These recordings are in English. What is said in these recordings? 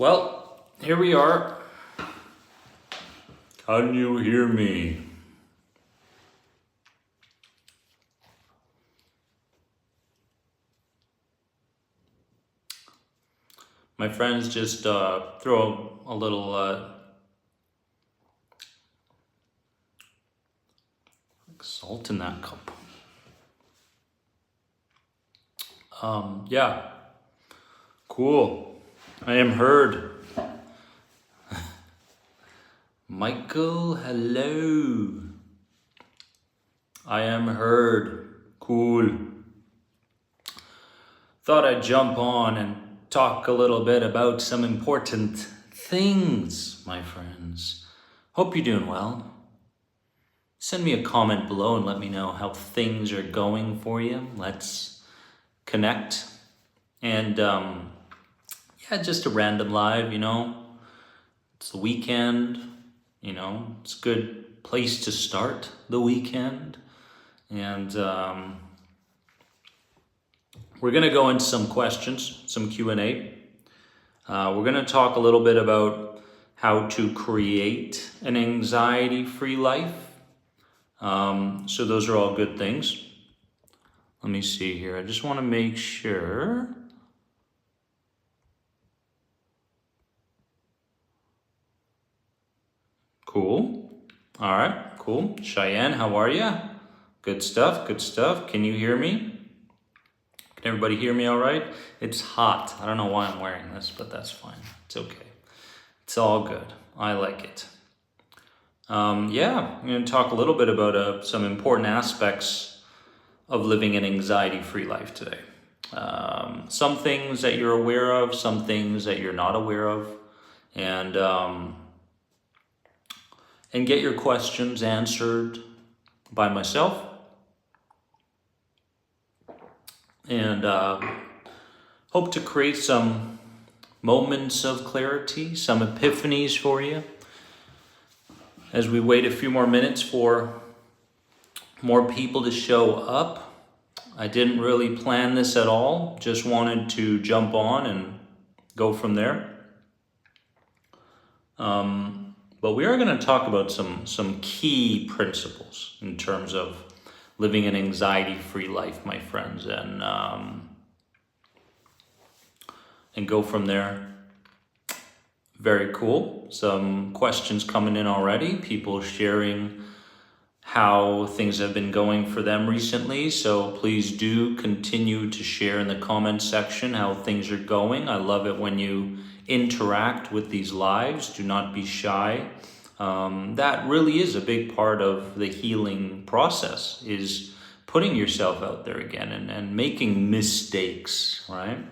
Well, here we are. Can you hear me? My friends just throw a little salt in that cup. Yeah, cool. I am heard. Michael, hello. I am heard. Cool. Thought I'd jump on and talk a little bit about some important things, my friends. Hope you're doing well. Send me a comment below and let me know how things are going for you. Let's connect. And yeah, just a random live, It's the weekend, it's a good place to start the weekend. And we're going to go into some questions, some Q&A. We're going to talk a little bit about how to create an anxiety-free life. So those are all good things. Let me see here. I just want to make sure. Cool. All right, cool. Cheyenne, how are you? Good stuff, good stuff. Can you hear me? Can everybody hear me all right? It's hot. I don't know why I'm wearing this, but that's fine. It's okay. It's all good. I like it. Yeah, I'm going to talk a little bit about some important aspects of living an anxiety-free life today. Some things that you're aware of, some things that you're not aware of, and get your questions answered by myself. And hope to create some moments of clarity, some epiphanies for you as we wait a few more minutes for more people to show up. I didn't really plan this at all, just wanted to jump on and go from there. But we are going to talk about some key principles in terms of living an anxiety-free life, my friends, and go from there. Very cool. Some questions coming in already. People sharing how things have been going for them recently. So please do continue to share in the comment section how things are going. I love it when you interact with these lives. Do not be shy. That really is a big part of the healing process, is putting yourself out there again and making mistakes, right?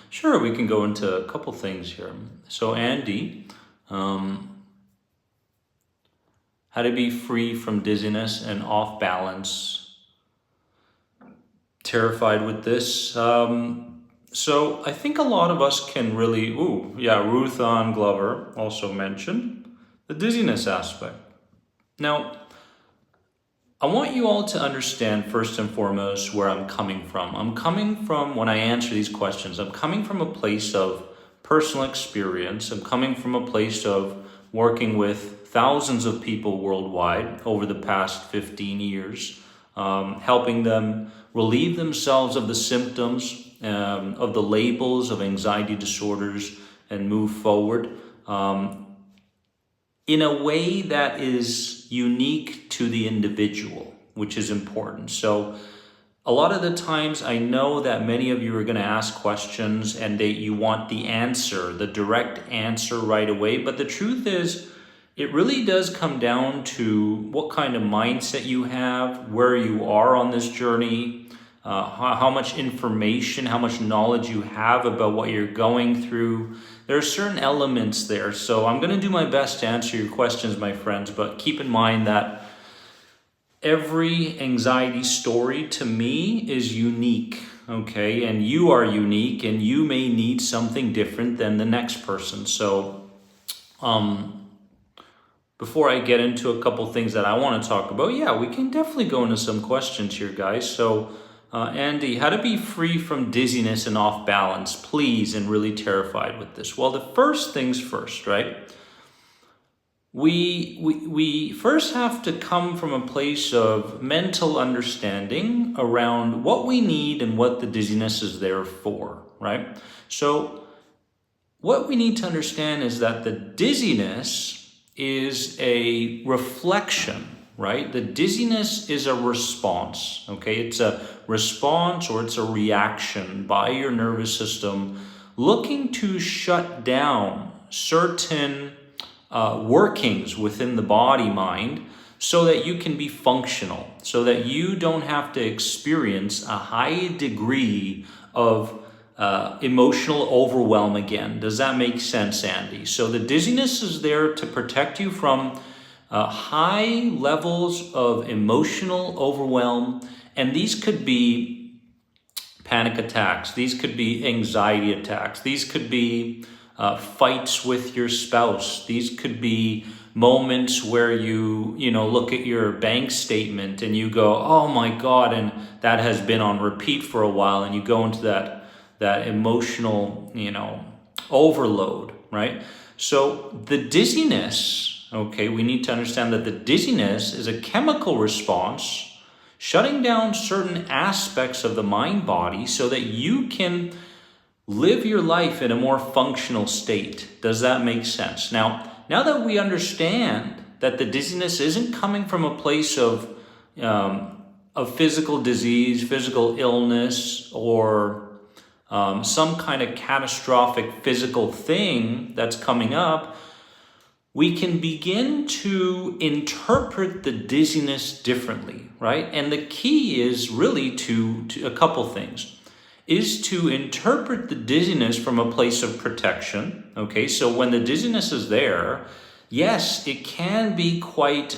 Sure, we can go into a couple things here. So Andy, how to be free from dizziness and off balance. Terrified with this. So I think a lot of us can really, Ruth Ann Glover also mentioned the dizziness aspect. Now, I want you all to understand first and foremost where I'm coming from. I'm coming from, when I answer these questions, I'm coming from a place of personal experience. I'm coming from a place of working with thousands of people worldwide over the past 15 years, helping them relieve themselves of the symptoms, of the labels of anxiety disorders, and move forward in a way that is unique to the individual, which is important. So a lot of the times I know that many of you are going to ask questions and you want the answer, the direct answer right away. But the truth is, it really does come down to what kind of mindset you have, where you are on this journey, how much information, how much knowledge you have about what you're going through. There are certain elements there. So I'm going to do my best to answer your questions, my friends, but keep in mind that every anxiety story to me is unique, okay? And you are unique, and you may need something different than the next person. So before I get into a couple things that I want to talk about, we can definitely go into some questions here, guys. So Andy, how to be free from dizziness and off balance, please, and really terrified with this. Well, the first things first, right? We first have to come from a place of mental understanding around what we need and what the dizziness is there for, right? So what we need to understand is that the dizziness is a reflection, right? The dizziness is a response, okay? It's a response or it's a reaction by your nervous system looking to shut down certain workings within the body mind so that you can be functional, so that you don't have to experience a high degree of emotional overwhelm again. Does that make sense, Andy? So the dizziness is there to protect you from high levels of emotional overwhelm, and these could be panic attacks, these could be anxiety attacks, these could be fights with your spouse, these could be moments where you look at your bank statement and you go, oh my God, and that has been on repeat for a while, and you go into that emotional overload, right? So the dizziness, okay, we need to understand that the dizziness is a chemical response shutting down certain aspects of the mind body so that you can live your life in a more functional state. Does that make sense? Now that we understand that the dizziness isn't coming from a place of physical disease, physical illness, or some kind of catastrophic physical thing that's coming up, we can begin to interpret the dizziness differently, right? And the key is really to a couple things. Is to interpret the dizziness from a place of protection, okay? So when the dizziness is there, yes, it can be quite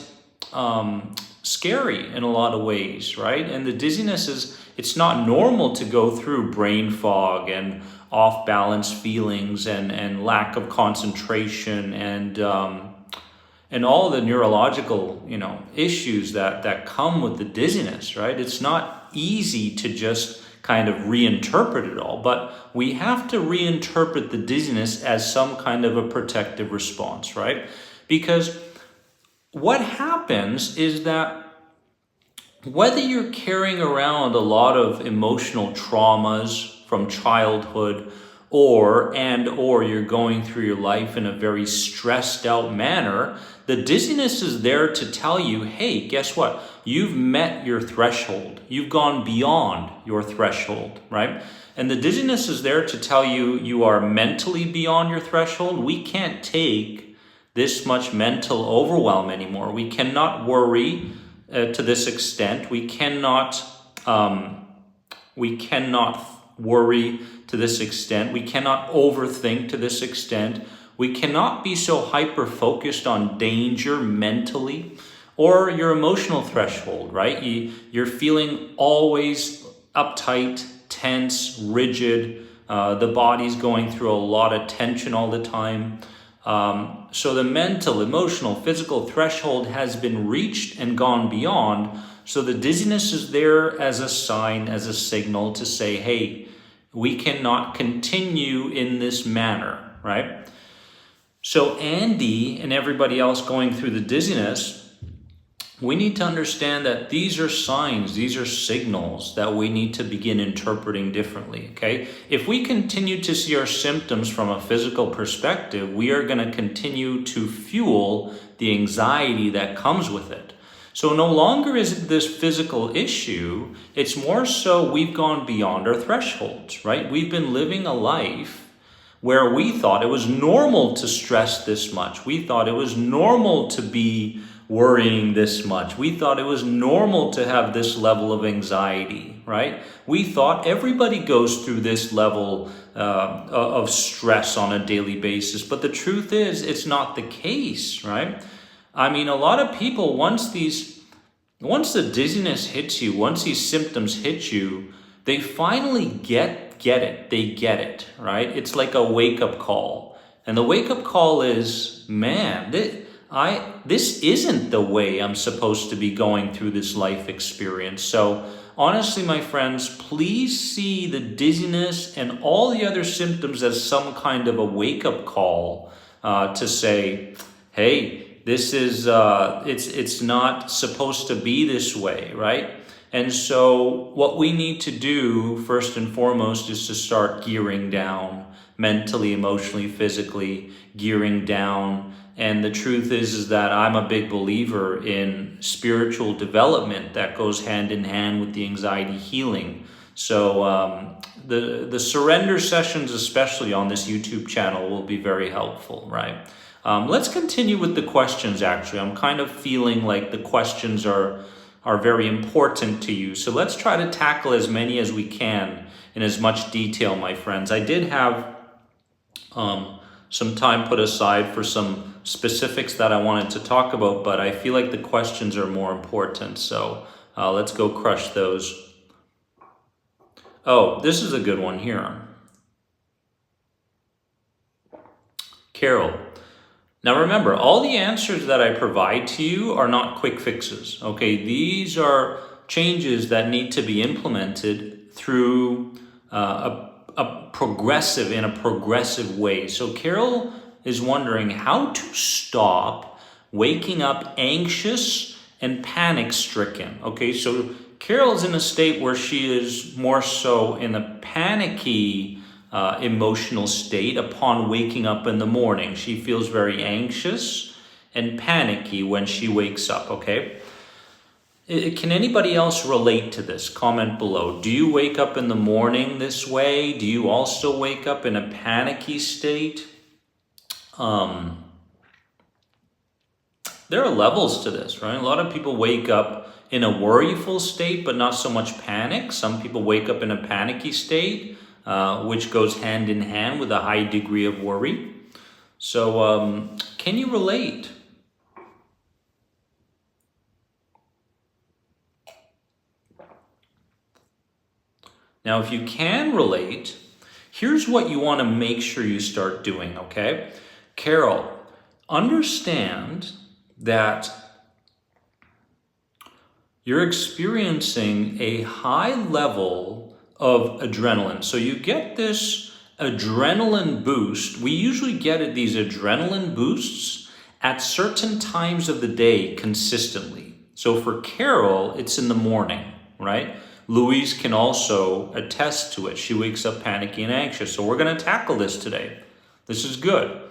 scary in a lot of ways, right? And the dizziness it's not normal to go through brain fog and off-balance feelings and lack of concentration and all the neurological, issues that come with the dizziness, right? It's not easy to just kind of reinterpret it all, but we have to reinterpret the dizziness as some kind of a protective response, right? Because what happens is that whether you're carrying around a lot of emotional traumas from childhood or you're going through your life in a very stressed out manner, the dizziness is there to tell you, hey, guess what? You've met your threshold. You've gone beyond your threshold, right? And the dizziness is there to tell you you are mentally beyond your threshold. We can't take this much mental overwhelm anymore. We cannot worry to this extent. We cannot worry to this extent. We cannot overthink to this extent. We cannot be so hyper-focused on danger mentally or your emotional threshold, right? You're feeling always uptight, tense, rigid. The body's going through a lot of tension all the time. So the mental, emotional, physical threshold has been reached and gone beyond. So the dizziness is there as a sign, as a signal to say, hey, we cannot continue in this manner, right? So Andy and everybody else going through the dizziness, we need to understand that these are signs, these are signals that we need to begin interpreting differently, okay? If we continue to see our symptoms from a physical perspective, we are going to continue to fuel the anxiety that comes with it. So no longer is it this physical issue, it's more so we've gone beyond our thresholds, right? We've been living a life where we thought it was normal to stress this much. We thought it was normal to be worrying this much. We thought it was normal to have this level of anxiety, right? We thought everybody goes through this level of stress on a daily basis. But the truth is, it's not the case, right? I mean, a lot of people, once the dizziness hits you, once these symptoms hit you, they finally get it. They get it, right? It's like a wake-up call. And the wake-up call is, man, this isn't the way I'm supposed to be going through this life experience. So honestly, my friends, please see the dizziness and all the other symptoms as some kind of a wake-up call to say, hey, this is, it's not supposed to be this way, right? And so what we need to do first and foremost is to start gearing down mentally, emotionally, physically, gearing down. And the truth is that I'm a big believer in spiritual development that goes hand in hand with the anxiety healing. So the surrender sessions, especially on this YouTube channel, will be very helpful, right? Let's continue with the questions, actually. I'm kind of feeling like the questions are very important to you. So let's try to tackle as many as we can in as much detail, my friends. I did have some time put aside for some specifics that I wanted to talk about, but I feel like the questions are more important. So let's go crush those. Oh, this is a good one here. Carol. Now remember, all the answers that I provide to you are not quick fixes, okay? These are changes that need to be implemented through a progressive way. So Carol is wondering how to stop waking up anxious and panic-stricken, okay? So Carol's in a state where she is more so in a panicky emotional state upon waking up in the morning. She feels very anxious and panicky when she wakes up, okay? Can anybody else relate to this? Comment below. Do you wake up in the morning this way? Do you also wake up in a panicky state? There are levels to this, right? A lot of people wake up in a worryful state, but not so much panic. Some people wake up in a panicky state, which goes hand in hand with a high degree of worry. So can you relate? Now, if you can relate, here's what you want to make sure you start doing, okay? Carol, understand that you're experiencing a high level of adrenaline. So you get this adrenaline boost. We usually get these adrenaline boosts at certain times of the day consistently. So for Carol, it's in the morning, right? Louise can also attest to it. She wakes up panicky and anxious. So we're going to tackle this today. This is good.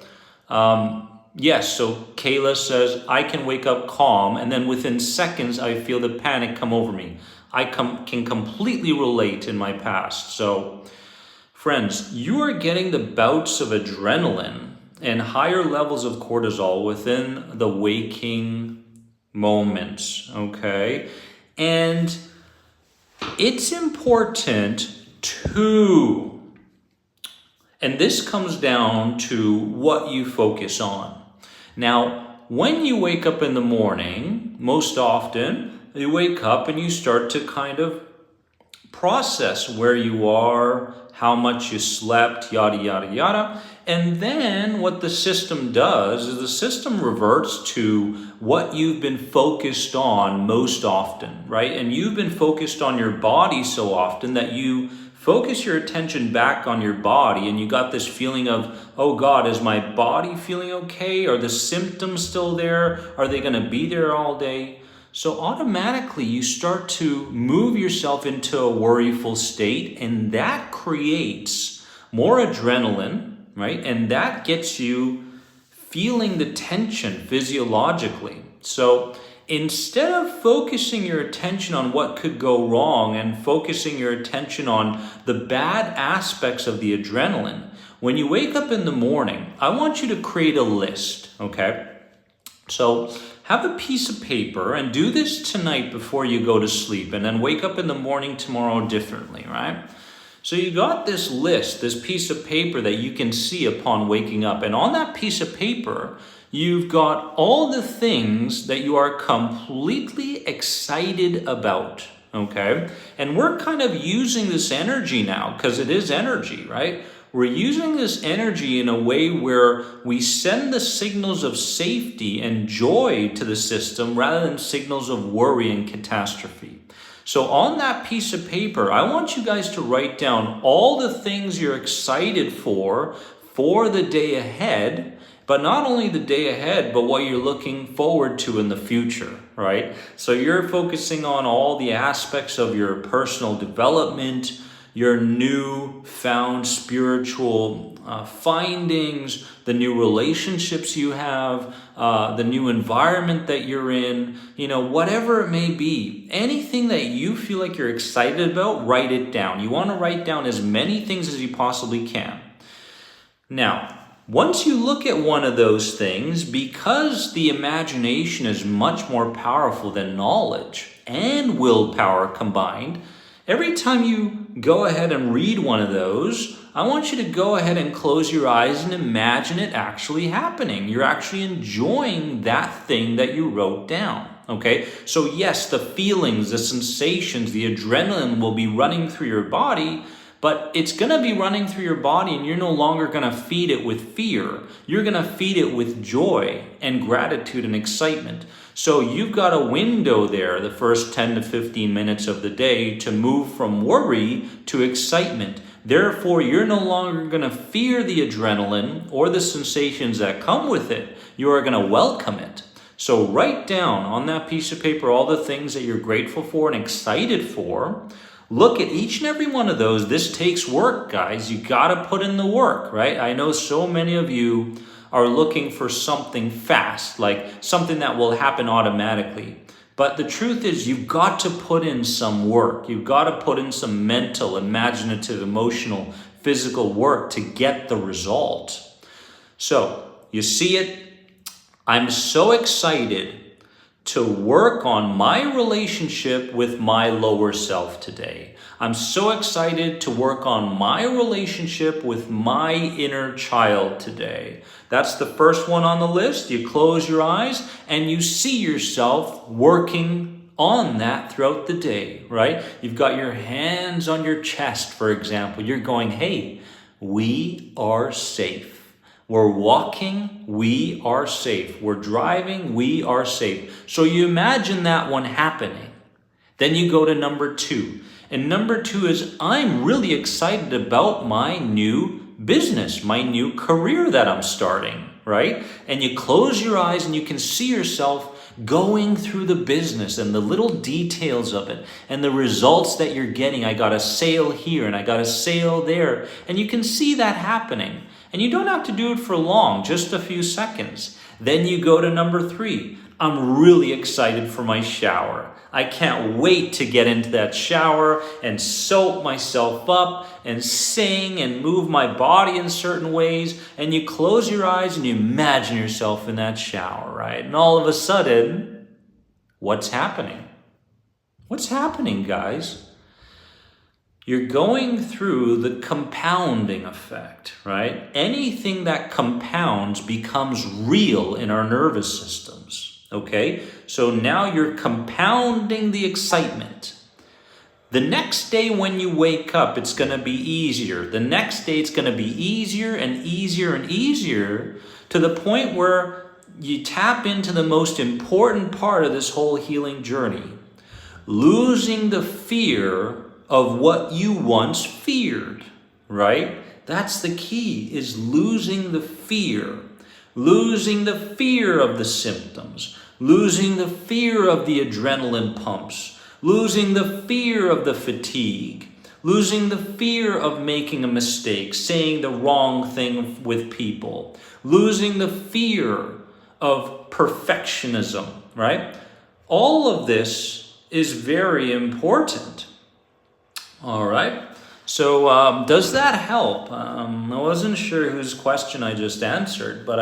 Yes, so Kayla says, I can wake up calm, and then within seconds, I feel the panic come over me. I can completely relate in my past. So, friends, you are getting the bouts of adrenaline and higher levels of cortisol within the waking moments, okay? And it's important to, and this comes down to what you focus on. Now, when you wake up in the morning, most often, you wake up and you start to kind of process where you are, how much you slept, yada, yada, yada. And then what the system does is the system reverts to what you've been focused on most often, right? And you've been focused on your body so often that you focus your attention back on your body, and you got this feeling of, oh God, is my body feeling okay? Are the symptoms still there? Are they going to be there all day? So automatically you start to move yourself into a worryful state, and that creates more adrenaline, right? And that gets you feeling the tension physiologically. So instead of focusing your attention on what could go wrong and focusing your attention on the bad aspects of the adrenaline, when you wake up in the morning, I want you to create a list, okay? So have a piece of paper and do this tonight before you go to sleep, and then wake up in the morning tomorrow differently, right? So you got this list, this piece of paper that you can see upon waking up. And on that piece of paper, you've got all the things that you are completely excited about, okay? And we're kind of using this energy now, because it is energy, right? We're using this energy in a way where we send the signals of safety and joy to the system rather than signals of worry and catastrophe. So on that piece of paper, I want you guys to write down all the things you're excited for the day ahead, but not only the day ahead, but what you're looking forward to in the future, right? So you're focusing on all the aspects of your personal development, your new-found spiritual findings, the new relationships you have, the new environment that you're in, whatever it may be. Anything that you feel like you're excited about, write it down. You want to write down as many things as you possibly can. Now, once you look at one of those things, because the imagination is much more powerful than knowledge and willpower combined, every time you go ahead and read one of those, I want you to go ahead and close your eyes and imagine it actually happening. You're actually enjoying that thing that you wrote down, okay? So yes, the feelings, the sensations, the adrenaline will be running through your body, but it's going to be running through your body and you're no longer going to feed it with fear. You're going to feed it with joy and gratitude and excitement. So you've got a window there, the first 10 to 15 minutes of the day, to move from worry to excitement. Therefore, you're no longer going to fear the adrenaline or the sensations that come with it. You are going to welcome it. So write down on that piece of paper all the things that you're grateful for and excited for. Look at each and every one of those. This takes work, guys. You got to put in the work, right? I know so many of you are looking for something fast, like something that will happen automatically. But the truth is, you've got to put in some work. You've got to put in some mental, imaginative, emotional, physical work to get the result. So, you see it? I'm so excited to work on my relationship with my lower self today. I'm so excited to work on my relationship with my inner child today. That's the first one on the list. You close your eyes and you see yourself working on that throughout the day, right? You've got your hands on your chest, for example. You're going, hey, we are safe. We're walking, we are safe. We're driving, we are safe. So you imagine that one happening. Then you go to number 2. And number 2 is, I'm really excited about my new business, my new career that I'm starting, right? And you close your eyes and you can see yourself going through the business and the little details of it and the results that you're getting. I got a sale here and I got a sale there. And you can see that happening. And you don't have to do it for long, just a few seconds. Then you go to number 3. I'm really excited for my shower. I can't wait to get into that shower and soap myself up and sing and move my body in certain ways. And you close your eyes and you imagine yourself in that shower, right? And all of a sudden, what's happening? What's happening, guys? You're going through the compounding effect, right? Anything that compounds becomes real in our nervous systems, okay? So now you're compounding the excitement. The next day when you wake up, it's going to be easier. The next day, it's going to be easier and easier and easier to the point where you tap into the most important part of this whole healing journey. Losing the fear of what you once feared, right? That's the key, is losing the fear. Losing the fear of the symptoms. Losing the fear of the adrenaline pumps. Losing the fear of the fatigue. Losing the fear of making a mistake, saying the wrong thing with people. Losing the fear of perfectionism, right? All of this is very important. All right. So does that help? I wasn't sure whose question I just answered, but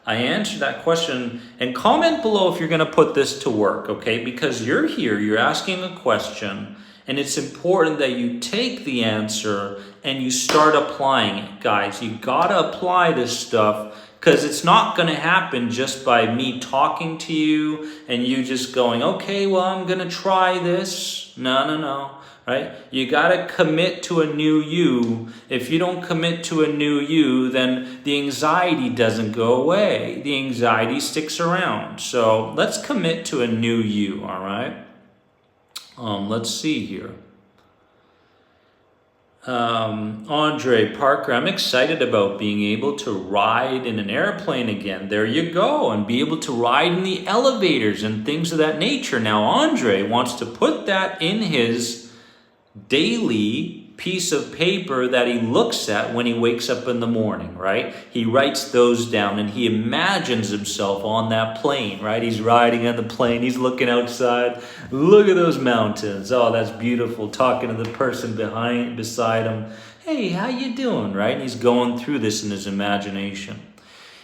I answered that question. And comment below if you're going to put this to work, okay? Because you're here, you're asking a question, and it's important that you take the answer and you start applying it, guys. You got to apply this stuff because it's not going to happen just by me talking to you and you just going, okay, well, I'm going to try this. No. Right? You got to commit to a new you. If you don't commit to a new you, then the anxiety doesn't go away. The anxiety sticks around. So let's commit to a new you, all right? Let's see here. Andre Parker, I'm excited about being able to ride in an airplane again. There you go. And be able to ride in the elevators and things of that nature. Now, Andre wants to put that in his daily piece of paper that he looks at when he wakes up in the morning, right? He writes those down and he imagines himself on that plane, right? He's riding on the plane, he's looking outside. Look at those mountains. Oh, that's beautiful. Talking to the person beside him. Hey, how you doing, right? And he's going through this in his imagination.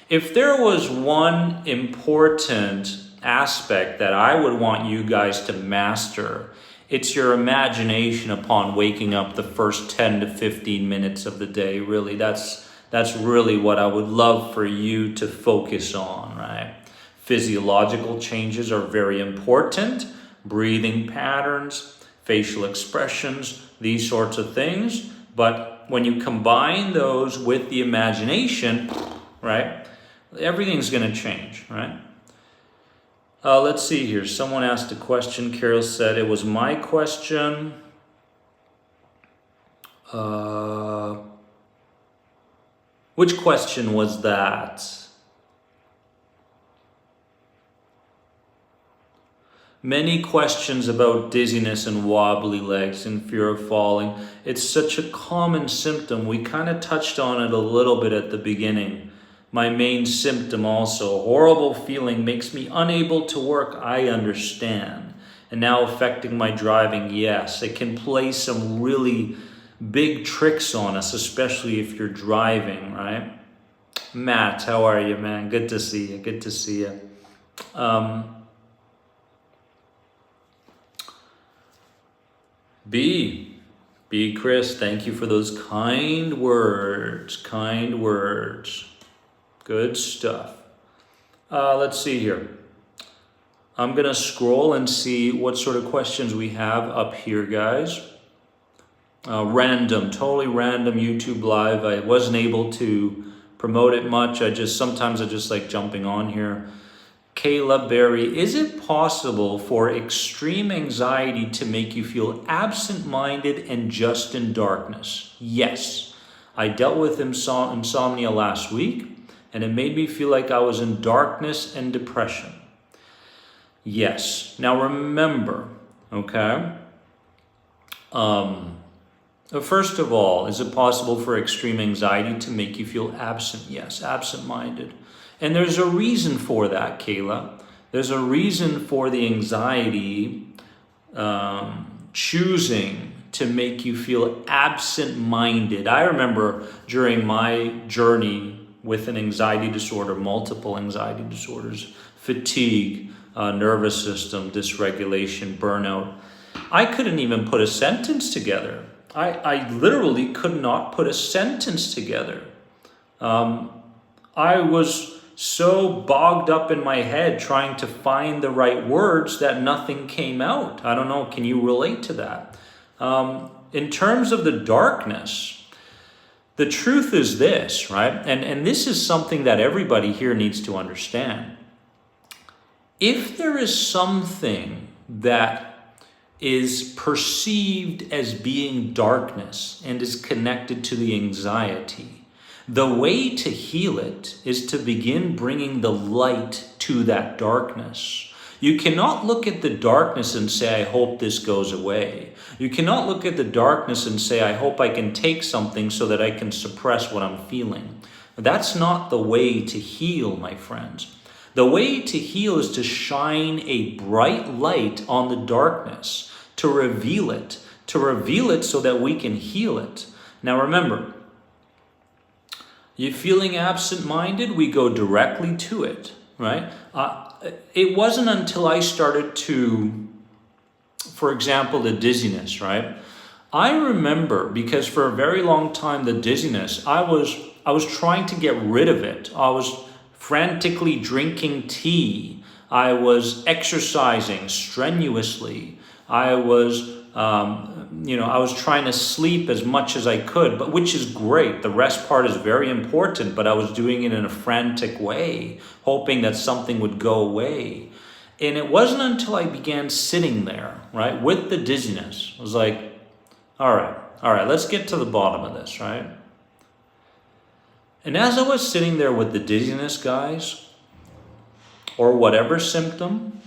If there was one important aspect that I would want you guys to master, it's your imagination upon waking up the first 10 to 15 minutes of the day. Really, that's really what I would love for you to focus on, right? Physiological changes are very important. Breathing patterns, facial expressions, these sorts of things. But when you combine those with the imagination, right, everything's going to change, right? Let's see here. Someone asked a question. Carol said it was my question. Which question was that? Many questions about dizziness and wobbly legs and fear of falling. It's such a common symptom. We kind of touched on it a little bit at the beginning. My main symptom also, horrible feeling, makes me unable to work. I understand. And now affecting my driving, yes. It can play some really big tricks on us, especially if you're driving, right? Matt, how are you, man? Good to see you. Good to see you. B. Chris, thank you for those kind words. Kind words. Good stuff. Let's see here. I'm going to scroll and see what sort of questions we have up here, guys. Totally random YouTube Live. I wasn't able to promote it much. Sometimes I just like jumping on here. Kayla Berry, is it possible for extreme anxiety to make you feel absent-minded and just in darkness? Yes. I dealt with insomnia last week, and it made me feel like I was in darkness and depression. Yes. Now remember, okay? First of all, is it possible for extreme anxiety to make you feel absent? Yes, absent-minded. And there's a reason for that, Kayla. There's a reason for the anxiety choosing to make you feel absent-minded. I remember during my journey with an anxiety disorder, multiple anxiety disorders, fatigue, nervous system, dysregulation, burnout, I couldn't even put a sentence together. I literally could not put a sentence together. I was so bogged up in my head trying to find the right words that nothing came out. I don't know, can you relate to that? In terms of the darkness, the truth is this, right? And this is something that everybody here needs to understand. If there is something that is perceived as being darkness and is connected to the anxiety, the way to heal it is to begin bringing the light to that darkness. You cannot look at the darkness and say, I hope this goes away. You cannot look at the darkness and say, I hope I can take something so that I can suppress what I'm feeling. That's not the way to heal, my friends. The way to heal is to shine a bright light on the darkness, to reveal it so that we can heal it. Now remember, you're feeling absent-minded, we go directly to it, right? It wasn't until I started to, for example, the dizziness, right? I remember, because for a very long time, the dizziness, I was trying to get rid of it. I was frantically drinking tea. I was exercising strenuously. I was, I was trying to sleep as much as I could, but which is great. The rest part is very important, but I was doing it in a frantic way, hoping that something would go away. And it wasn't until I began sitting there, right, with the dizziness. I was like, all right, let's get to the bottom of this, right? And as I was sitting there with the dizziness, guys, or whatever symptom,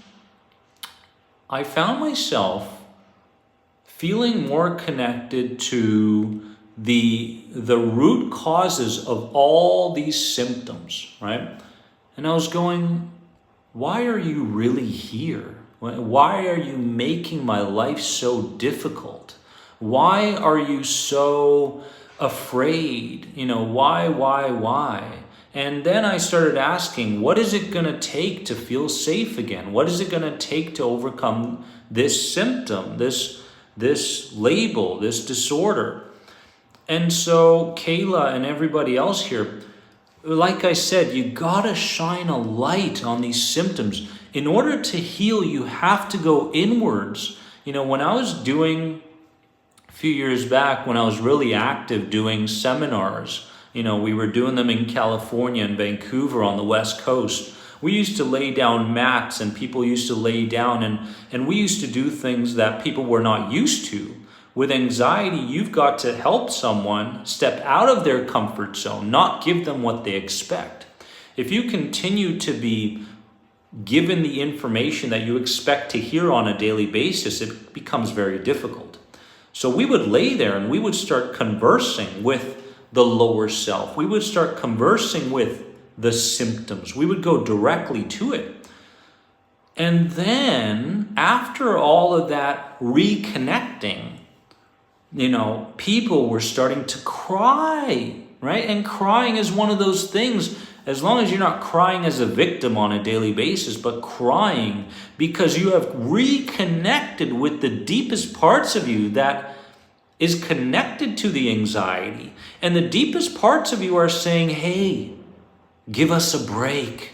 I found myself feeling more connected to the root causes of all these symptoms, right? And I was going, why are you really here? Why are you making my life so difficult? Why are you so afraid? Why? And then I started asking, what is it going to take to feel safe again? What is it going to take to overcome this symptom, this label, this disorder? And so Kayla and everybody else here, like I said, you gotta shine a light on these symptoms. In order to heal, you have to go inwards. When I was doing, a few years back, when I was really active doing seminars, we were doing them in California and Vancouver on the West Coast. We used to lay down mats and people used to lay down and we used to do things that people were not used to. With anxiety, you've got to help someone step out of their comfort zone, not give them what they expect. If you continue to be given the information that you expect to hear on a daily basis, it becomes very difficult. So we would lay there and we would start conversing with the lower self. We would start conversing with the symptoms. We would go directly to it. And then after all of that reconnecting, people were starting to cry, right? And crying is one of those things, as long as you're not crying as a victim on a daily basis, but crying because you have reconnected with the deepest parts of you that is connected to the anxiety. And the deepest parts of you are saying, hey, give us a break.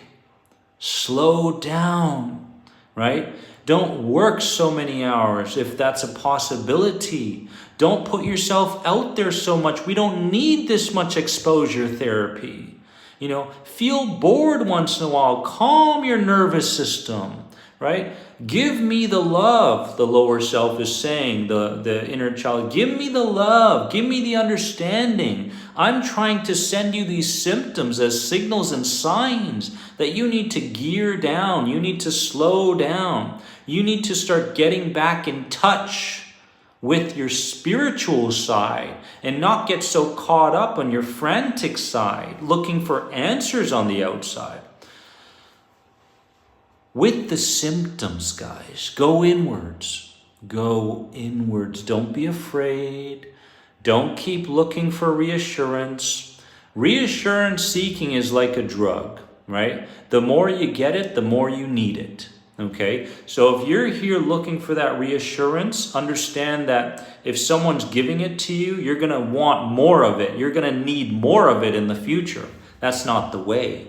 Slow down, right? Don't work so many hours if that's a possibility. Don't put yourself out there so much. We don't need this much exposure therapy. Feel bored once in a while. Calm your nervous system, right? Give me the love, the lower self is saying, the inner child. Give me the love. Give me the understanding. I'm trying to send you these symptoms as signals and signs that you need to gear down. You need to slow down. You need to start getting back in touch with your spiritual side and not get so caught up on your frantic side, looking for answers on the outside. With the symptoms, guys, go inwards. Go inwards. Don't be afraid. Don't keep looking for reassurance. Reassurance seeking is like a drug, right? The more you get it, the more you need it. Okay, so if you're here looking for that reassurance, understand that if someone's giving it to you, you're going to want more of it. You're going to need more of it in the future. That's not the way.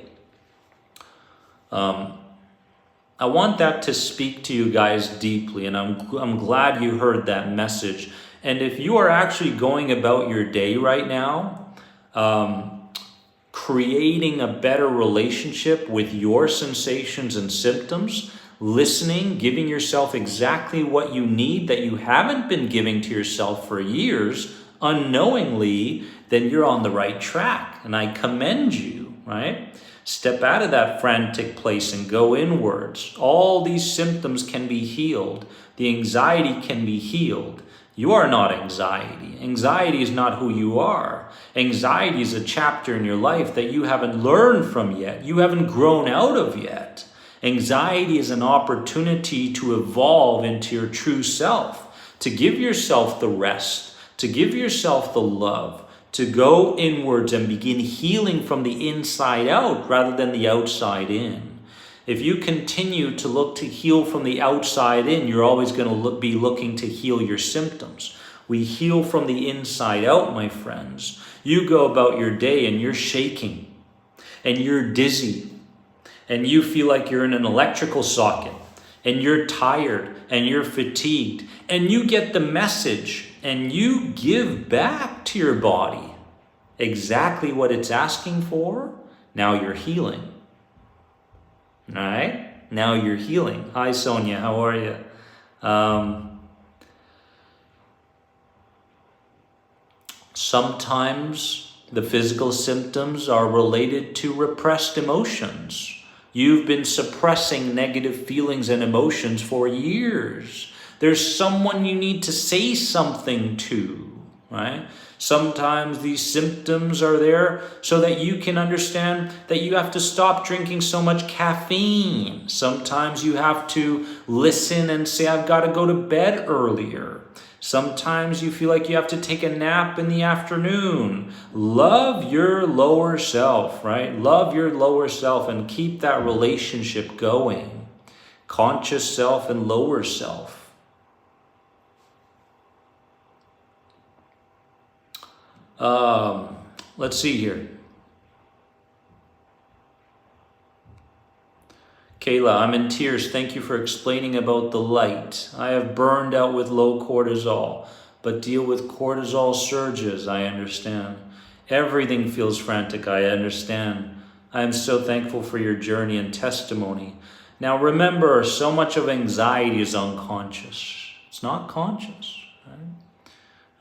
I want that to speak to you guys deeply, and I'm glad you heard that message. And if you are actually going about your day right now, creating a better relationship with your sensations and symptoms, listening, giving yourself exactly what you need that you haven't been giving to yourself for years, unknowingly, then you're on the right track. And I commend you, right? Step out of that frantic place and go inwards. All these symptoms can be healed. The anxiety can be healed. You are not anxiety. Anxiety is not who you are. Anxiety is a chapter in your life that you haven't learned from yet. You haven't grown out of yet. Anxiety is an opportunity to evolve into your true self, to give yourself the rest, to give yourself the love, to go inwards and begin healing from the inside out rather than the outside in. If you continue to look to heal from the outside in, you're always going to be looking to heal your symptoms. We heal from the inside out, my friends. You go about your day and you're shaking and you're dizzy and you feel like you're in an electrical socket and you're tired and you're fatigued, and you get the message and you give back to your body exactly what it's asking for. Now you're healing. All right? Now you're healing. Hi, Sonia. How are you? Sometimes the physical symptoms are related to repressed emotions. You've been suppressing negative feelings and emotions for years. There's someone you need to say something to, right? Sometimes these symptoms are there so that you can understand that you have to stop drinking so much caffeine. Sometimes you have to listen and say, I've got to go to bed earlier. Sometimes you feel like you have to take a nap in the afternoon. Love your lower self, right? Love your lower self and keep that relationship going. Conscious self and lower self. Let's see here. Kayla, I'm in tears. Thank you for explaining about the light. I have burned out with low cortisol, but deal with cortisol surges. I understand. Everything feels frantic. I understand. I am so thankful for your journey and testimony. Now remember, so much of anxiety is unconscious. It's not conscious.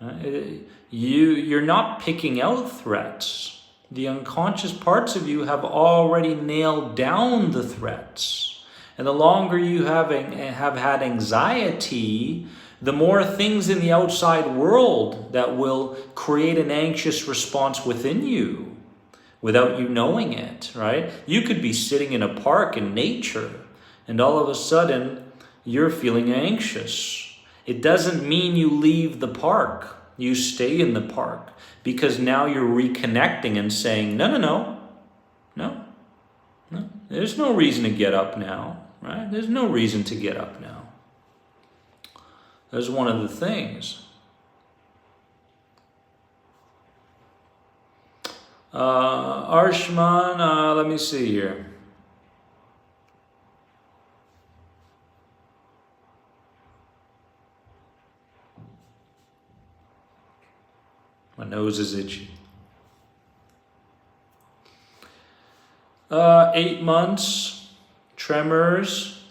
Right? You're not picking out threats. The unconscious parts of you have already nailed down the threats. And the longer you have had anxiety, the more things in the outside world that will create an anxious response within you without you knowing it, right? You could be sitting in a park in nature and all of a sudden you're feeling anxious. It doesn't mean you leave the park. You stay in the park. Because now you're reconnecting and saying, no. There's no reason to get up now, right? There's no reason to get up now. That's one of the things. Arshman, let me see here. My nose is itchy. 8 months, tremors,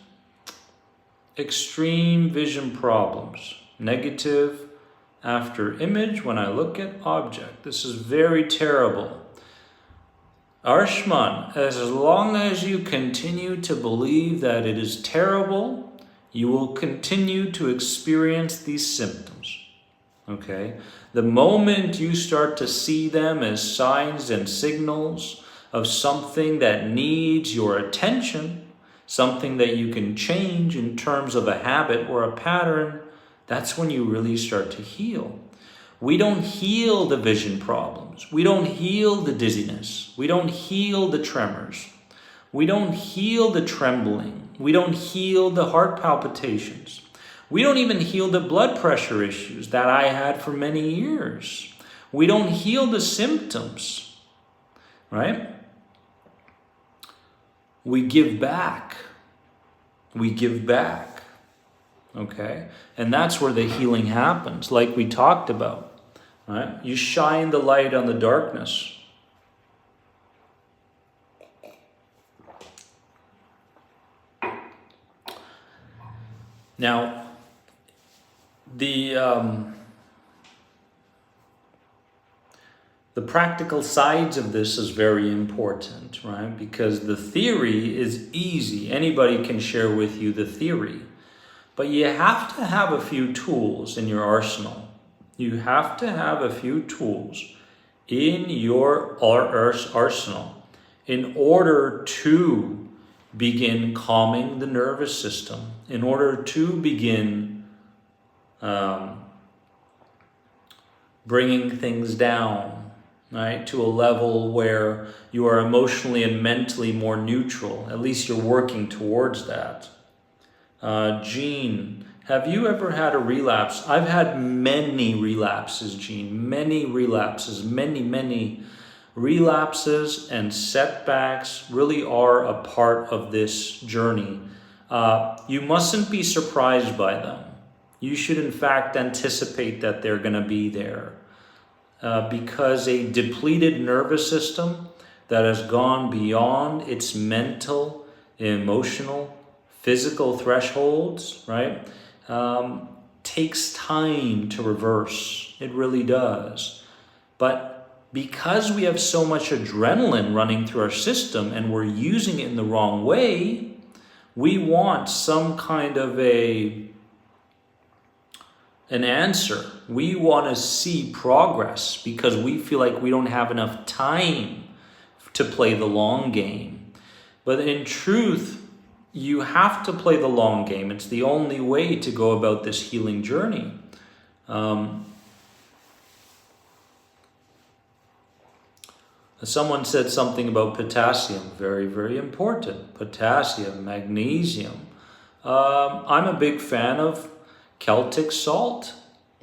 extreme vision problems, negative after image when I look at object. This is very terrible. Arshman, as long as you continue to believe that it is terrible, you will continue to experience these symptoms. Okay? The moment you start to see them as signs and signals of something that needs your attention, something that you can change in terms of a habit or a pattern, that's when you really start to heal. We don't heal the vision problems. We don't heal the dizziness. We don't heal the tremors. We don't heal the trembling. We don't heal the heart palpitations. We don't even heal the blood pressure issues that I had for many years. We don't heal the symptoms, right? We give back. We give back, okay? And that's where the healing happens, like we talked about, right? You shine the light on the darkness. Now, the practical sides of this is very important, right? Because the theory is easy. Anybody can share with you the theory. But you have to have a few tools in your arsenal. You have to have a few tools in your arsenal in order to begin calming the nervous system, in order to begin bringing things down, right, to a level where you are emotionally and mentally more neutral. At least you're working towards that. Jean, Have you ever had a relapse? I've had many relapses, Gene. Many relapses. Many relapses and setbacks really are a part of this journey. You mustn't be surprised by them. You should, in fact, anticipate that they're going to be there. Because a depleted nervous system that has gone beyond its mental, emotional, physical thresholds, right, takes time to reverse. It really does. But because we have so much adrenaline running through our system and we're using it in the wrong way, we want some kind of an answer. We want to see progress because we feel like we don't have enough time to play the long game. But in truth, you have to play the long game. It's the only way to go about this healing journey. Someone said something about potassium. Very, very important. Potassium, magnesium. I'm a big fan of Celtic salt.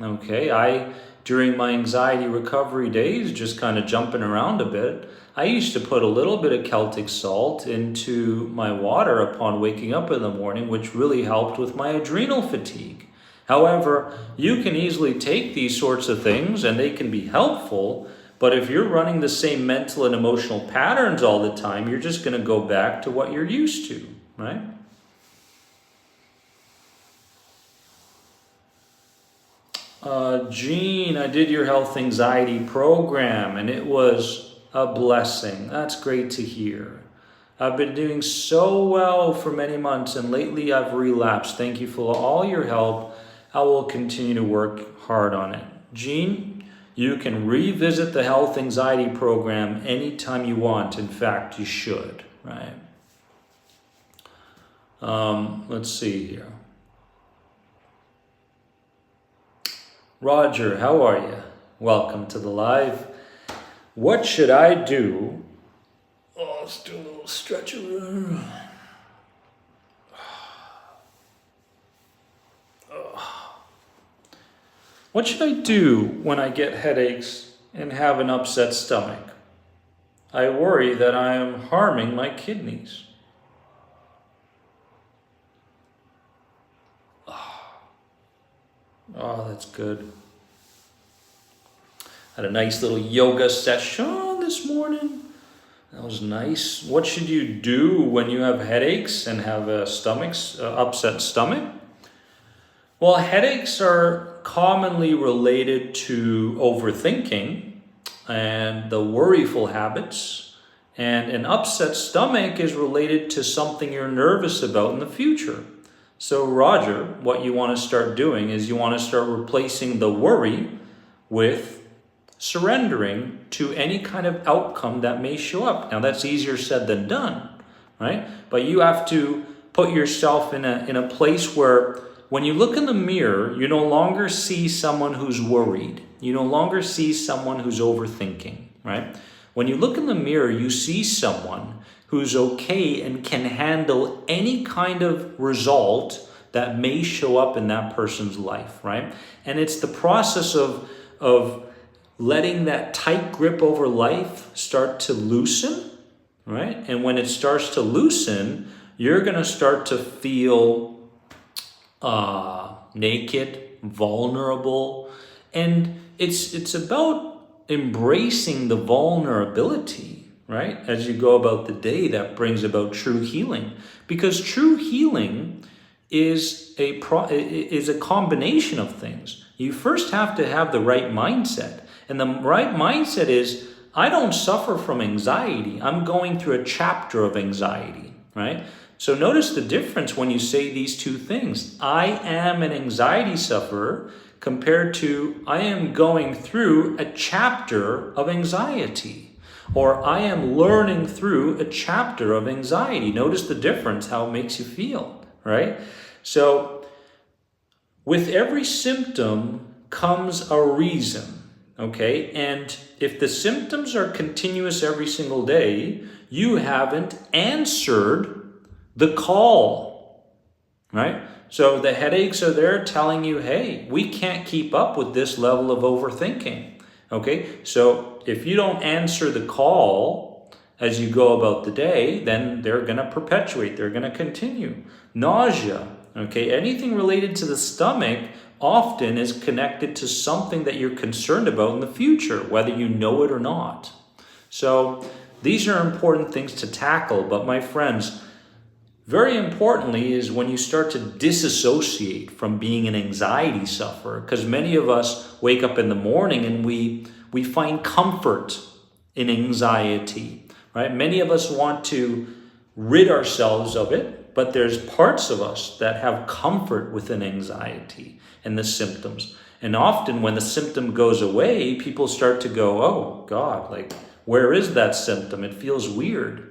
Okay, during my anxiety recovery days, just kind of jumping around a bit, I used to put a little bit of Celtic salt into my water upon waking up in the morning, which really helped with my adrenal fatigue. However, you can easily take these sorts of things and they can be helpful, but if you're running the same mental and emotional patterns all the time, you're just going to go back to what you're used to, right? Gene, I did your health anxiety program and it was a blessing. That's great to hear. I've been doing so well for many months and lately I've relapsed. Thank you for all your help. I will continue to work hard on it. Gene, you can revisit the health anxiety program anytime you want. In fact, you should, right? Let's see here. Roger, how are you? Welcome to the live. What should I do? Oh, let's do a little stretcher. What should I do when I get headaches and have an upset stomach? I worry that I am harming my kidneys. Oh, that's good. Had a nice little yoga session this morning. That was nice. What should you do when you have headaches and have a upset stomach? Well, headaches are commonly related to overthinking and the worryful habits, and an upset stomach is related to something you're nervous about in the future. So Roger, what you want to start doing is you want to start replacing the worry with surrendering to any kind of outcome that may show up. Now that's easier said than done, right? But you have to put yourself in a place where when you look in the mirror, you no longer see someone who's worried. You no longer see someone who's overthinking, right? When you look in the mirror, you see someone who's okay and can handle any kind of result that may show up in that person's life, right? And it's the process of letting that tight grip over life start to loosen, right? And when it starts to loosen, you're going to start to feel naked, vulnerable, and it's about embracing the vulnerability, right? As you go about the day, that brings about true healing. Because true healing is a combination of things. You first have to have the right mindset. And the right mindset is, I don't suffer from anxiety. I'm going through a chapter of anxiety, right? So notice the difference when you say these two things. I am an anxiety sufferer compared to I am going through a chapter of anxiety. Or I am learning through a chapter of anxiety. Notice the difference, how it makes you feel, right? So with every symptom comes a reason, okay? And if the symptoms are continuous every single day, you haven't answered the call, right? So the headaches are there telling you, hey, we can't keep up with this level of overthinking. Okay, so if you don't answer the call as you go about the day, then they're going to perpetuate, they're going to continue. Nausea, okay, anything related to the stomach often is connected to something that you're concerned about in the future, whether you know it or not. So these are important things to tackle, but my friends, very importantly is when you start to disassociate from being an anxiety sufferer, because many of us wake up in the morning and we find comfort in anxiety, right? Many of us want to rid ourselves of it, but there's parts of us that have comfort within anxiety and the symptoms. And often when the symptom goes away, people start to go, oh God, like, where is that symptom? It feels weird.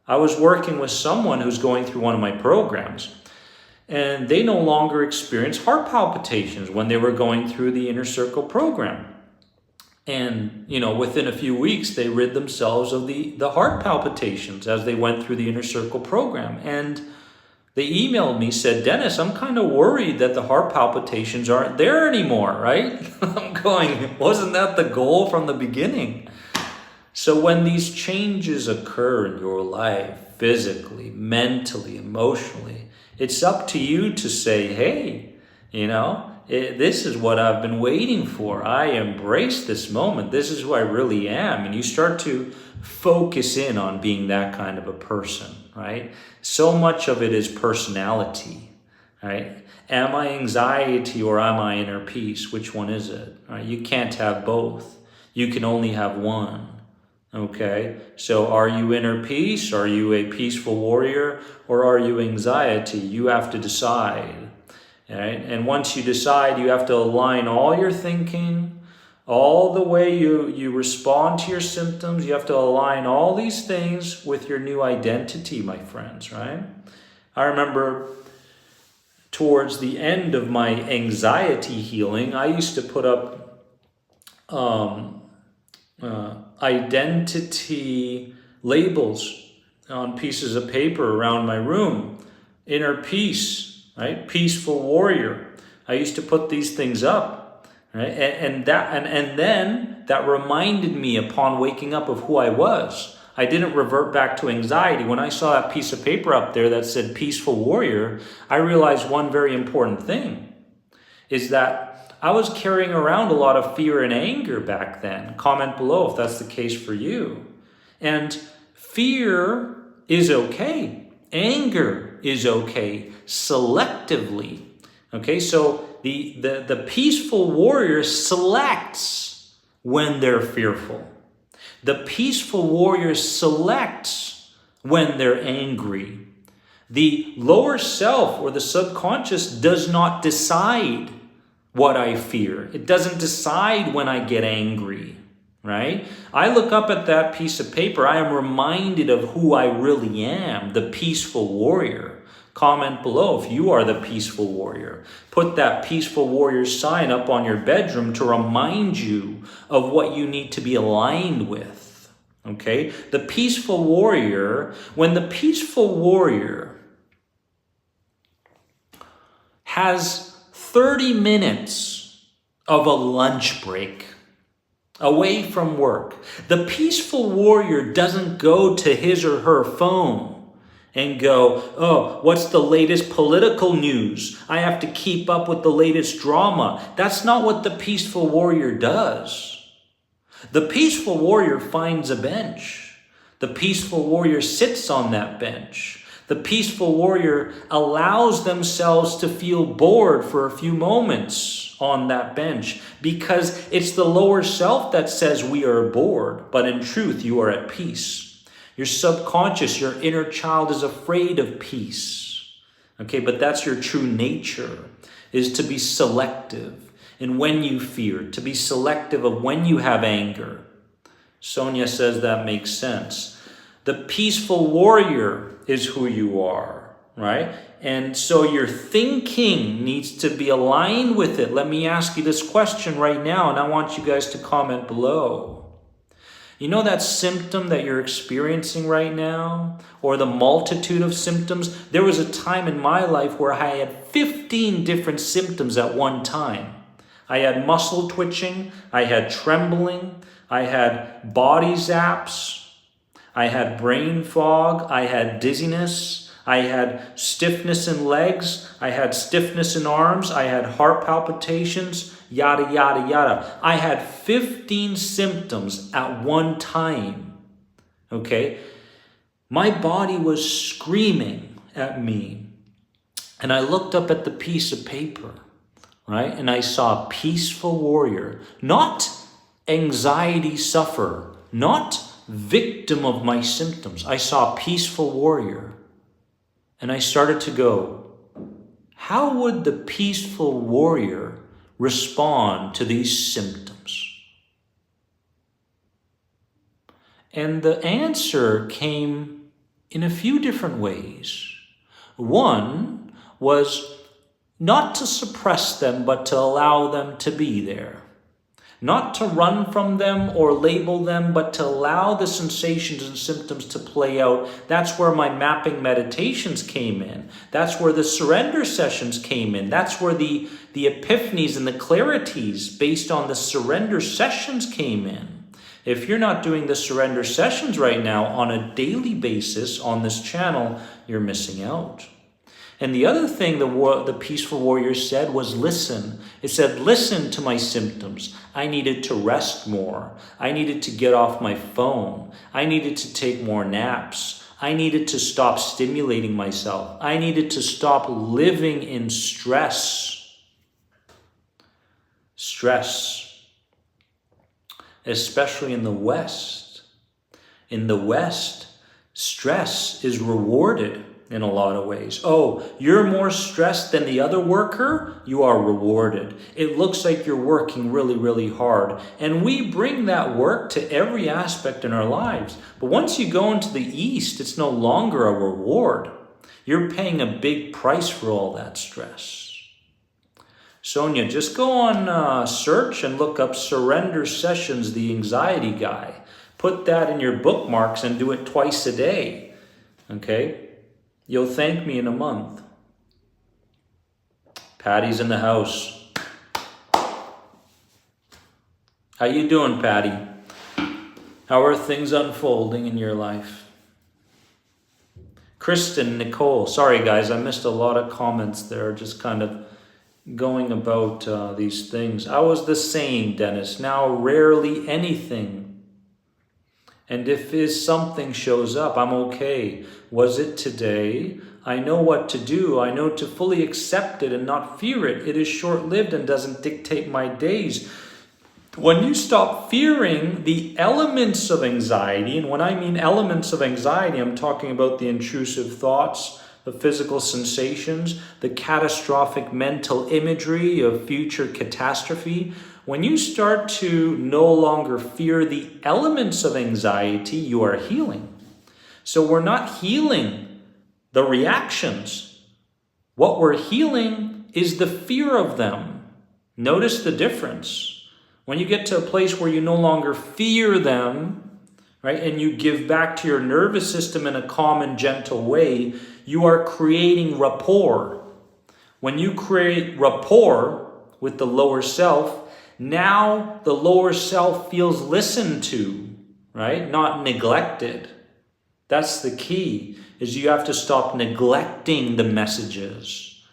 I was working with someone who's going through one of my programs, and they no longer experience heart palpitations when they were going through the Inner Circle program. And, within a few weeks, they rid themselves of the heart palpitations as they went through the Inner Circle program. And they emailed me, said, Dennis, I'm kind of worried that the heart palpitations aren't there anymore, right? I'm going, wasn't that the goal from the beginning? So when these changes occur in your life, physically, mentally, emotionally, it's up to you to say, hey, this is what I've been waiting for. I embrace this moment. This is who I really am. And you start to focus in on being that kind of a person, right? So much of it is personality, right? Am I anxiety or am I inner peace? Which one is it? Right? You can't have both. You can only have one. Okay, so are you inner peace? Are you a peaceful warrior? Or are you anxiety? You have to decide. Right? And once you decide, you have to align all your thinking, all the way you respond to your symptoms. You have to align all these things with your new identity, my friends, right? I remember towards the end of my anxiety healing, I used to put up identity labels on pieces of paper around my room. Inner peace, right? Peaceful warrior. I used to put these things up, right? And then that reminded me upon waking up of who I was. I didn't revert back to anxiety. When I saw that piece of paper up there that said peaceful warrior, I realized one very important thing is that I was carrying around a lot of fear and anger back then. Comment below if that's the case for you. And fear is okay. Anger is okay. Selectively. Okay, so the peaceful warrior selects when they're fearful. The peaceful warrior selects when they're angry. The lower self or the subconscious does not decide what I fear. It doesn't decide when I get angry, right? I look up at that piece of paper, I am reminded of who I really am, the peaceful warrior. Comment below if you are the peaceful warrior. Put that peaceful warrior sign up on your bedroom to remind you of what you need to be aligned with, okay? The peaceful warrior, when the peaceful warrior has 30 minutes of a lunch break away from work, the peaceful warrior doesn't go to his or her phone and go, oh, what's the latest political news? I have to keep up with the latest drama. That's not what the peaceful warrior does. The peaceful warrior finds a bench. The peaceful warrior sits on that bench. The peaceful warrior allows themselves to feel bored for a few moments on that bench because it's the lower self that says we are bored, but in truth, you are at peace. Your subconscious, your inner child is afraid of peace. Okay, but that's your true nature, is to be selective in when you fear, to be selective of when you have anger. Sonia says that makes sense. The peaceful warrior is who you are, right? And so your thinking needs to be aligned with it. Let me ask you this question right now, and I want you guys to comment below. You know that symptom that you're experiencing right now, or the multitude of symptoms? There was a time in my life where I had 15 different symptoms at one time. I had muscle twitching, I had trembling, I had body zaps, I had brain fog, I had dizziness, I had stiffness in legs, I had stiffness in arms, I had heart palpitations, yada, yada, yada. I had 15 symptoms at one time, okay? My body was screaming at me. And I looked up at the piece of paper, right? And I saw peaceful warrior, not anxiety sufferer, not victim of my symptoms. I saw peaceful warrior. And I started to go, how would the peaceful warrior respond to these symptoms? And the answer came in a few different ways. One was not to suppress them, but to allow them to be there. Not to run from them or label them, but to allow the sensations and symptoms to play out. That's where my mapping meditations came in. That's where the surrender sessions came in. That's where the epiphanies and the clarities based on the surrender sessions came in. If you're not doing the surrender sessions right now on a daily basis on this channel, you're missing out. And the other thing the peaceful warrior said was listen. It said, listen to my symptoms. I needed to rest more. I needed to get off my phone. I needed to take more naps. I needed to stop stimulating myself. I needed to stop living in stress. Stress, especially in the West. In the West, stress is rewarded in a lot of ways. Oh, you're more stressed than the other worker? You are rewarded. It looks like you're working really, really hard. And we bring that work to every aspect in our lives. But once you go into the East, it's no longer a reward. You're paying a big price for all that stress. Sonia, just go on search and look up Surrender Sessions, the Anxiety Guy. Put that in your bookmarks and do it twice a day. Okay? You'll thank me in a month. Patty's in the house. How you doing, Patty? How are things unfolding in your life? Kristen, Nicole. Sorry, guys, I missed a lot of comments there, just kind of going about these things. I was the same, Dennis. Now, rarely anything. And if something shows up, I'm okay. Was it today? I know what to do. I know to fully accept it and not fear it. It is short-lived and doesn't dictate my days. When you stop fearing the elements of anxiety, and when I mean elements of anxiety, I'm talking about the intrusive thoughts, the physical sensations, the catastrophic mental imagery of future catastrophe. When you start to no longer fear the elements of anxiety, you are healing. So we're not healing the reactions. What we're healing is the fear of them. Notice the difference. When you get to a place where you no longer fear them, right, and you give back to your nervous system in a calm and gentle way, you are creating rapport. When you create rapport with the lower self, now the lower self feels listened to, right? Not neglected. That's the key, is you have to stop neglecting the messages.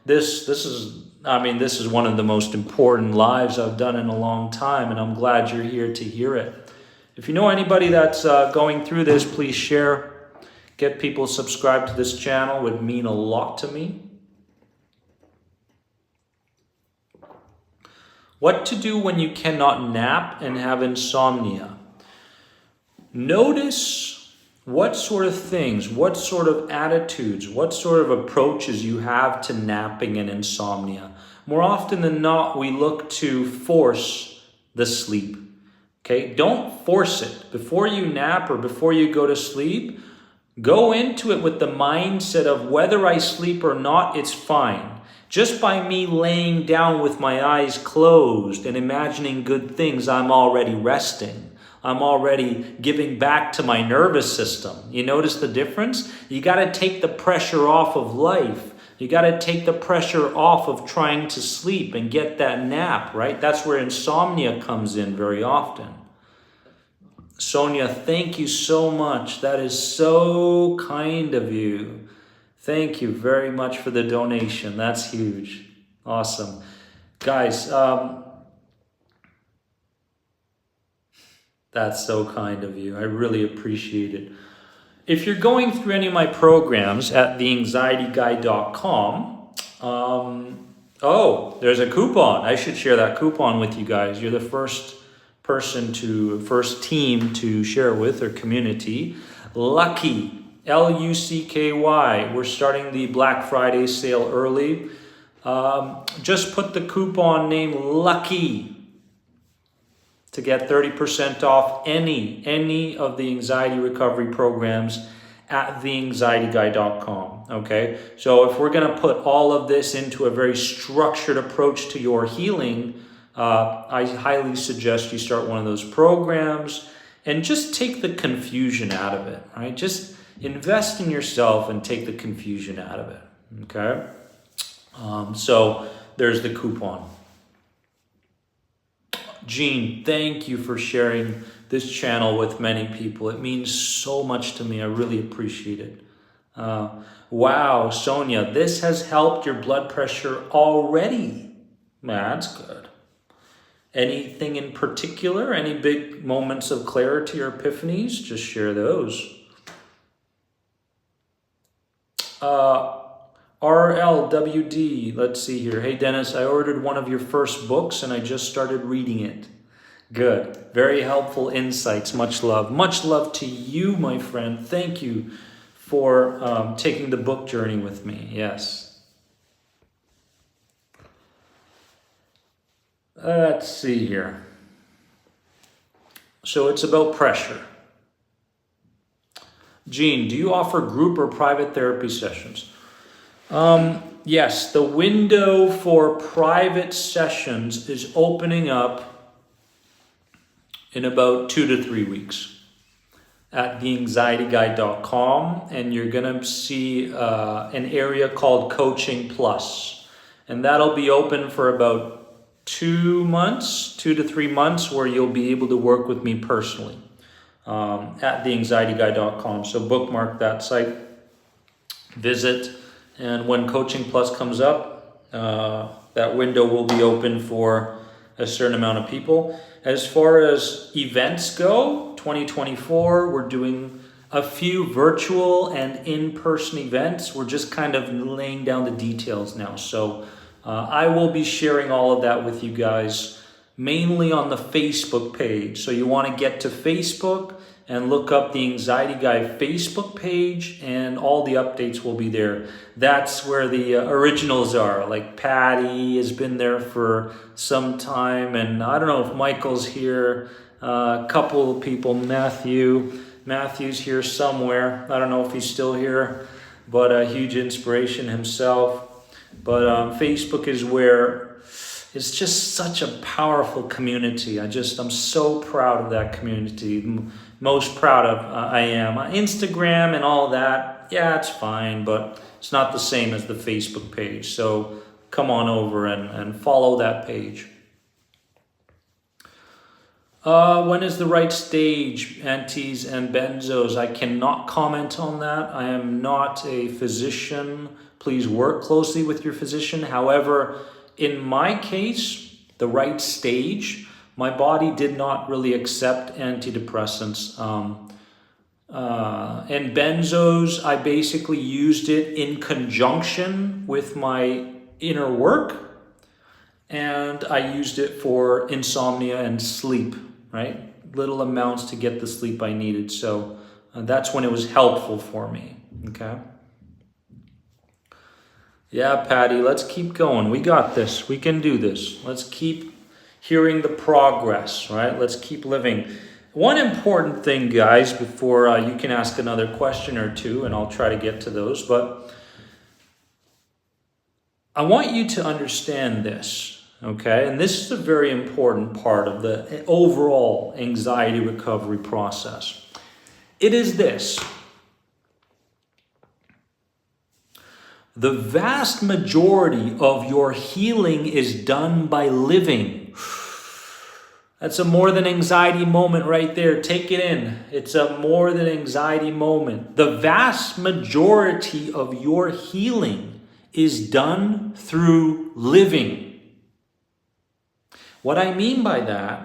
This is one of the most important lives I've done in a long time, and I'm glad you're here to hear it. If you know anybody that's going through this, please share. Get people subscribed to this channel. Would mean a lot to me. What to do when you cannot nap and have insomnia. Notice what sort of things, what sort of attitudes, what sort of approaches you have to napping and insomnia. More often than not, we look to force the sleep. Okay, don't force it. Before you nap or before you go to sleep, go into it with the mindset of whether I sleep or not, it's fine. Just by me laying down with my eyes closed and imagining good things, I'm already resting. I'm already giving back to my nervous system. You notice the difference? You got to take the pressure off of life You got to take the pressure off of trying to sleep and get that nap, right? That's where insomnia comes in very often. Sonia, thank you so much. That is so kind of you. Thank you very much for the donation. That's huge. Awesome. Guys, that's so kind of you. I really appreciate it. If you're going through any of my programs at theanxietyguy.com, oh, there's a coupon. I should share that coupon with you guys. You're the first team to share it with, or community. Lucky, Lucky. We're starting the Black Friday sale early. Just put the coupon name Lucky to get 30% off any of the anxiety recovery programs at theanxietyguy.com. Okay, so if we're going to put all of this into a very structured approach to your healing, I highly suggest you start one of those programs and just take the confusion out of it, right? Just invest in yourself and take the confusion out of it, okay? So there's the coupon. Jean, thank you for sharing this channel with many people. It means so much to me. I really appreciate it. Wow, Sonia, this has helped your blood pressure already. That's good. Anything in particular? Any big moments of clarity or epiphanies? Just share those. RLWD, let's see here. Hey Dennis, I ordered one of your first books and I just started reading it. Good. Very helpful insights. Much love. Much love to you, my friend. Thank you for taking the book journey with me. Yes. Let's see here. So it's about pressure. Jean, do you offer group or private therapy sessions? Yes, the window for private sessions is opening up in about 2 to 3 weeks at theanxietyguy.com, and you're going to see an area called Coaching Plus, and that'll be open for about 2 to 3 months, where you'll be able to work with me personally at theanxietyguy.com. So bookmark that site, visit, and when Coaching Plus comes up, that window will be open for a certain amount of people. As far as events go, 2024, we're doing a few virtual and in-person events. We're just kind of laying down the details now. So I will be sharing all of that with you guys, mainly on the Facebook page. So you want to get to Facebook and look up the Anxiety Guy Facebook page, and all the updates will be there. That's where the originals are. Like Patty has been there for some time, and I don't know if Michael's here. A couple of people, Matthew's here somewhere. I don't know if he's still here, but a huge inspiration himself. But Facebook is where it's just such a powerful community. I'm so proud of that community. Most proud of I am. Instagram and all that, yeah, it's fine, but it's not the same as the Facebook page. So come on over and follow that page. When is the right stage, antis and benzos? I cannot comment on that. I am not a physician. Please work closely with your physician. However, in my case, the right stage, my body did not really accept antidepressants. And benzos, I basically used it in conjunction with my inner work. And I used it for insomnia and sleep, right? Little amounts to get the sleep I needed. So that's when it was helpful for me, okay? Yeah, Patty, let's keep going. We got this. We can do this. Let's keep hearing the progress, right? Let's keep living. One important thing, guys, before you can ask another question or two, and I'll try to get to those, but I want you to understand this, okay? And this is a very important part of the overall anxiety recovery process. It is this. The vast majority of your healing is done by living. That's a more than anxiety moment right there. Take it in. It's a more than anxiety moment. The vast majority of your healing is done through living. What I mean by that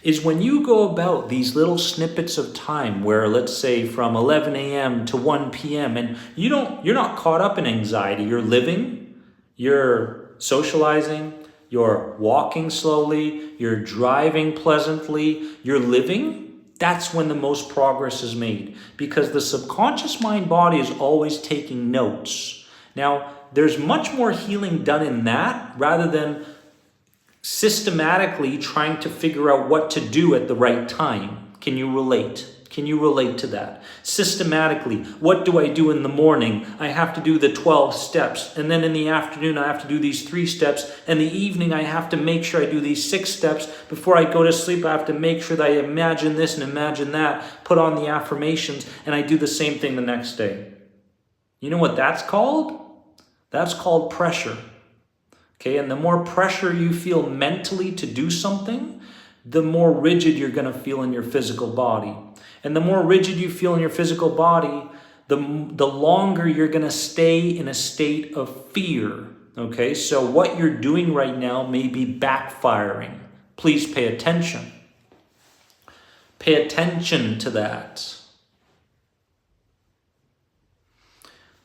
is when you go about these little snippets of time where, let's say, from 11 a.m. to 1 p.m. and you're not caught up in anxiety. You're living, you're socializing, you're walking slowly, you're driving pleasantly, you're living. That's when the most progress is made, because the subconscious mind body is always taking notes. Now, there's much more healing done in that rather than systematically trying to figure out what to do at the right time. Can you relate? Can you relate to that? Systematically, what do I do in the morning? I have to do the 12 steps. And then in the afternoon, I have to do these 3 steps. And the evening, I have to make sure I do these 6 steps. Before I go to sleep, I have to make sure that I imagine this and imagine that, put on the affirmations, and I do the same thing the next day. You know what that's called? That's called pressure. Okay, and the more pressure you feel mentally to do something, the more rigid you're going to feel in your physical body. And the more rigid you feel in your physical body, the longer you're going to stay in a state of fear. Okay, so what you're doing right now may be backfiring. Please pay attention. Pay attention to that.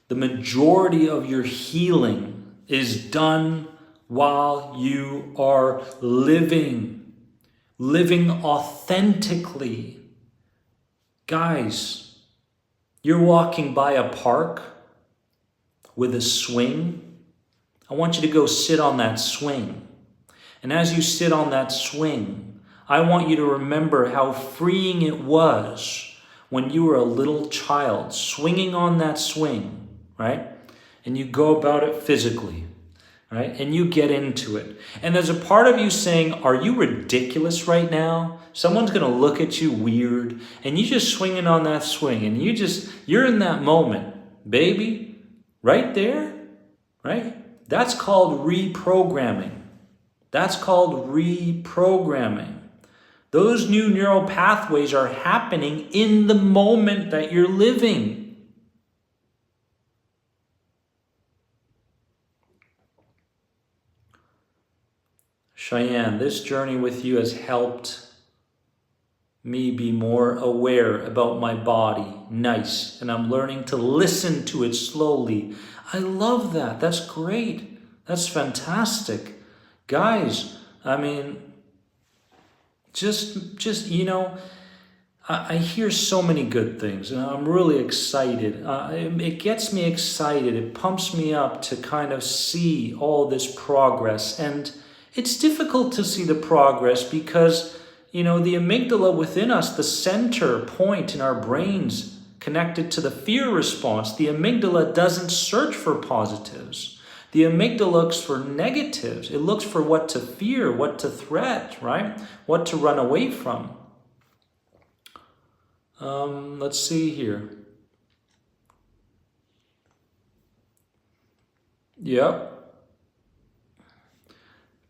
The majority of your healing is done while you are living authentically. Guys, you're walking by a park with a swing. I want you to go sit on that swing. And as you sit on that swing, I want you to remember how freeing it was when you were a little child swinging on that swing, right? And you go about it physically. Right? And you get into it. And there's a part of you saying, are you ridiculous right now? Someone's going to look at you weird. And you just swinging on that swing. And you're in that moment. Baby, right there, right? That's called reprogramming. That's called reprogramming. Those new neural pathways are happening in the moment that you're living. Cheyenne, this journey with you has helped me be more aware about my body. Nice. And I'm learning to listen to it slowly. I love that. That's great. That's fantastic. Guys, I mean, just you know, I hear so many good things, and I'm really excited. It gets me excited. It pumps me up to kind of see all this progress. And it's difficult to see the progress because, you know, the amygdala within us, the center point in our brains connected to the fear response, the amygdala doesn't search for positives. The amygdala looks for negatives. It looks for what to fear, what to threat, right? What to run away from. Let's see here. Yep.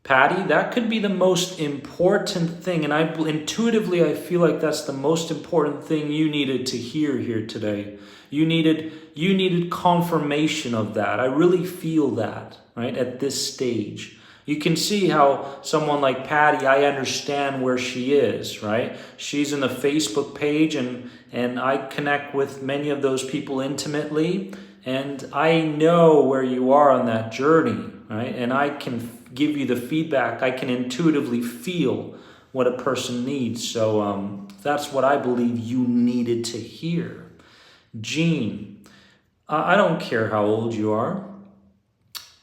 Patty, that could be the most important thing. And intuitively, I feel like that's the most important thing you needed to hear here today. You needed confirmation of that. I really feel that, right, at this stage. You can see how someone like Patty, I understand where she is, right? She's in the Facebook page, and I connect with many of those people intimately. And I know where you are on that journey, right? And I can give you the feedback. I can intuitively feel what a person needs. So that's what I believe you needed to hear. Jean, I don't care how old you are.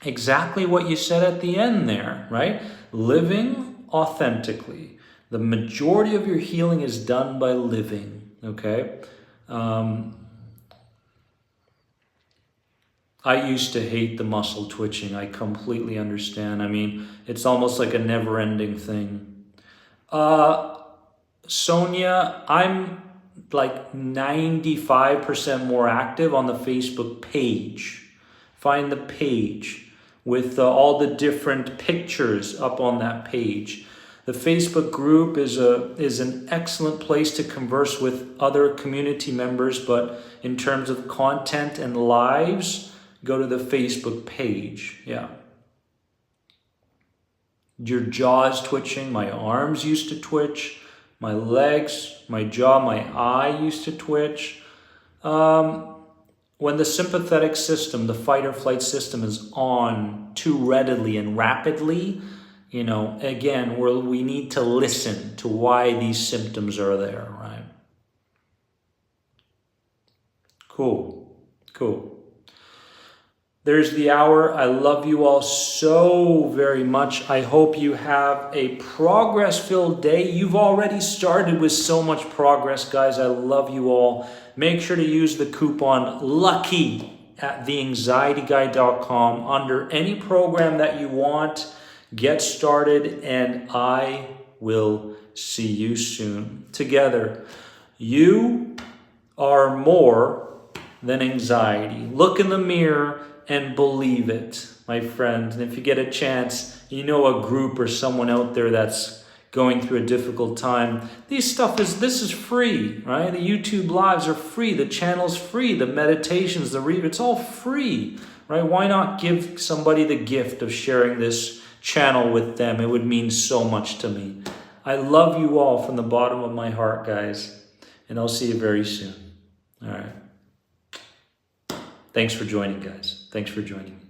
Exactly what you said at the end there, right? Living authentically. The majority of your healing is done by living, okay? I used to hate the muscle twitching. I completely understand. I mean, it's almost like a never-ending thing. Sonia, I'm like 95% more active on the Facebook page. Find the page with all the different pictures up on that page. The Facebook group is an excellent place to converse with other community members, but in terms of content and lives, go to the Facebook page. Yeah. Your jaw is twitching. My arms used to twitch. My legs, my jaw, my eye used to twitch. When the sympathetic system, the fight or flight system, is on too readily and rapidly, you know, again, we need to listen to why these symptoms are there, right? Cool. There's the hour. I love you all so very much. I hope you have a progress-filled day. You've already started with so much progress, guys. I love you all. Make sure to use the coupon LUCKY at theanxietyguy.com under any program that you want. Get started, and I will see you soon. Together, you are more than anxiety. Look in the mirror and believe it, my friend. And if you get a chance, you know a group or someone out there that's going through a difficult time, this is free, right? The YouTube lives are free, the channel's free, the meditations, it's all free, right? Why not give somebody the gift of sharing this channel with them? It would mean so much to me. I love you all from the bottom of my heart, guys, and I'll see you very soon. All right. Thanks for joining, guys. Thanks for joining me.